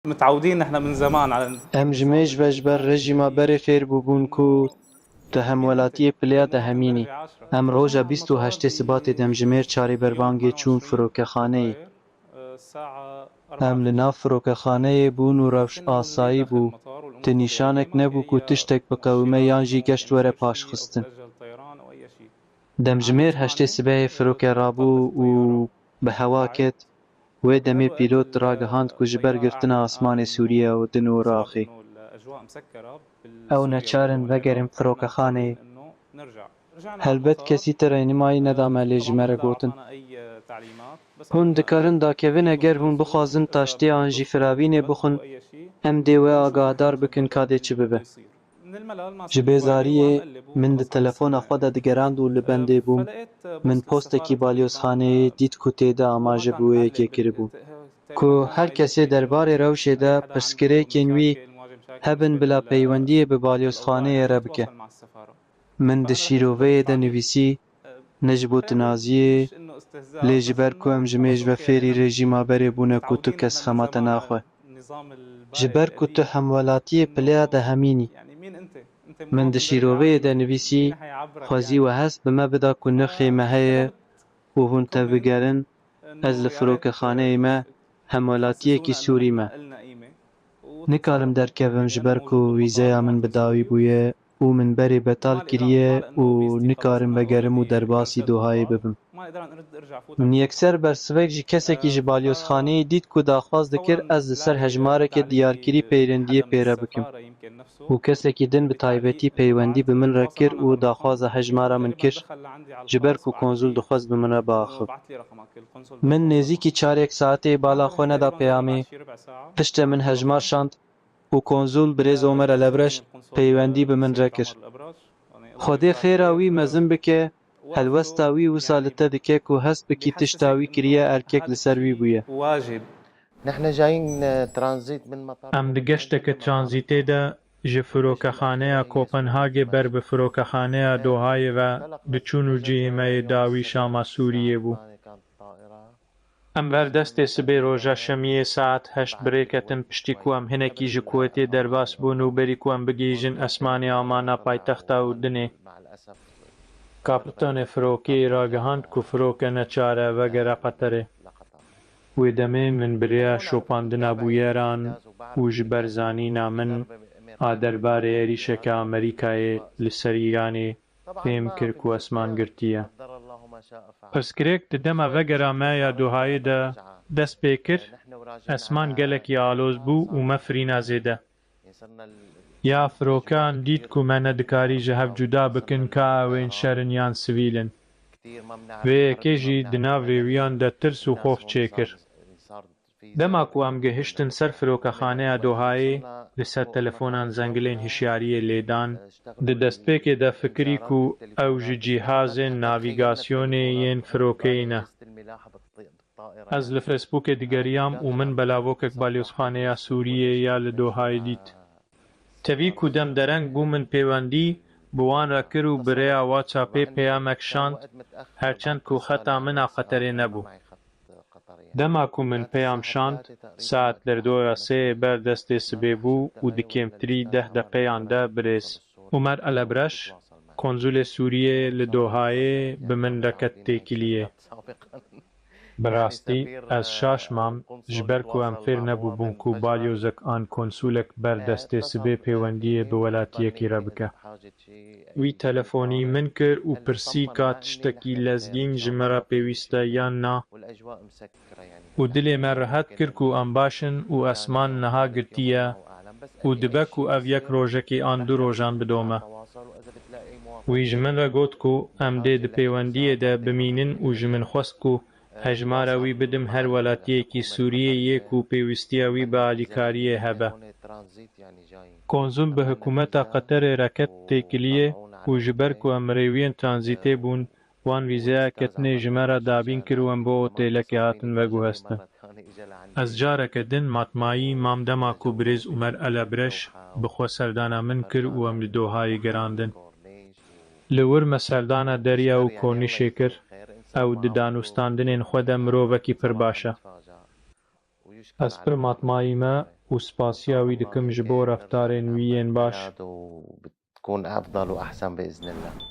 متعودين نحن من زمان على ام جميج بجبر رژیما بر خیر بوون کو تهمولاتی پلیا دهمینی ام روژا 28 سبات دمجمیر چاری بربانگی چون فروکخانه ام لنا فروکخانه بون و روش آسایی بو تنیشانک نبو کو تشتک بقومه یانجی گشت وره پاش خستن دمجمیر 8 سبه فروک رابو و به هوا کت و دمی پیلوت راگهاند کو جبر گرتن آسمان سوریه و دنو راخی او نچارن وگرم فروکخانه هلبت کسی ترینمایی ندامه لیجمره گوتن هون دکارن دا کهون اگر هون بخوازن تاشتی آنجی فراوینه بخون ام دیوه آگاهدار بکن کاده چه ببه جبیزاریه من ده تلفون خود دگراند و لبنده بوم من پوستکی بالیوزخانه دید که تیده آماجه بوه که کربون که هر کسی درباره روشه ده پرسکره کنوی هبن بلا پیوندی به بالیوزخانه را بکه من ده شیروه ده نویسی نجبو تنازیه لیجبر که ام جمیج و فیری رژیما بره بونه که تو کس خمات ناخوه جبر که تو همولاتی پلیا ده همینی من ده شیروه ده نویسی خوزی و هست بما بدا که نخی مهیه و هون تبگرن از لفروک خانه ما همولاتی کی سوری ما نکارم درکوم جبر که ویزه من بداوی بویه و من بری بطال کریه و نکارم بگرم و درباسی دوهای ببم من یکسر برسوک جی کسی که جبالیوز خانه دید که داخواست دکر از سر هجماره که دیارکری پیرندی پیره بکم و کسی که دن به تایبتی پیوندی به من رکر و داخواست هجماره من کر جبر که کنزول دخواست به من باخب من نزیکی 4 ساعته بالا خونه دا پیامی پشت من هجمار شاند و کنزول بریز عمر الابرش پیوندی به من رکر خودی خیراوی مزن بکه هلوستاوی و سالته دکه که هست بکی تشتاوی کریه ارکک لسروی بویه نحن جايين ترانزيت من مطار ام دگشتک ترانزیتی ده جه فروکخانه کوپنهاگ بر به فروکخانه دوهای و دچون و جیمه داوی شاما سوریه بو. ام بردست سبی روژا شمیه ساعت 8 بریکتن پشتی کو ام هنکی جه کوتی درباس بون و بری کو ام بگیجن اسمانی آمانا پایتختا و دنه. کاپتان فروکی راگهاند که فروک نچاره وگر قطره. و دمه من بریا شوپاندنا بویران و جبرزانی نامن آدربار ایریشک امریکای لسریانی پیم کرک و اسمان گرتیه. پس کرک ددم وگر ما یا دوهای ده دست بکر اسمان گلکی آلوز بو و مفرینا زیده. یا فروکان دید که من ندکاری جهف جدا بکن که اوین شرنیان سویلن. و یکیجی دناوری ویان ده ترس و خوف چیکر. دما کو ام گهشتن سر فروکخانه دوهای لسر تلفونان زنگلین هشیاری لیدان ده دستپیک ده فکری کو او جهاز ناویگاسیون ین فروکینه از لفرسبوک دیگریام و من بلاوکک بالیوزخانه سوریه یا لدوهای دید تاوی کو دم درنگ بو من پیوندی بوان را کرو بریا واتساپی پیامک شاند هرچند کو خطا منا خطره نبو دما کو من پیام شاند ساعت لردویا 3 بردست سبی بو و دکیمتری 10 دقیقان ده بریز عمر الابرش کنزول سوریه لدوهای به من رکت تکیلیه براستی از شاش مام جبر کو ام فیر نبو بون کو بالیوزک آن کنسولک بردست سبی پیوندی به ولاتی کی ربکه وی تلفونی من کر و پرسی کات شتکی لزگین جمرا پیوسته یا نا و دلی من راحت کر کو ام باشن و اسمان نها گرتیه و دبک و او یک روژکی آن دو روژان بدومه وی جمن را گوت کو ام ده پیوندی ده بمینن و جمن خواست کو هجماروی بدم هر ولاتی کی سوریه یک و پیوستیوی به علیکاریه هبه کنزول به حکومت قطر رکت تکلیه و جبر کو امریوین ترانزیته بون وان ویزا کتنه جمرا دابین کروم با اوتیلکی هاتن وگو هسته از جارک دن مطمایی مام دما کو بریز عمر الابرش بخوا سردانا من کر و ام لدوهای گراندن لور مسردانا دریا و کونی شکر او دانوستاندنین خود مرووکی پر باشه از پر مطمایی ما و سپاسیاوی دکم ji bo reftarên wî yên baş. وبتكون افضل واحسن باذن الله.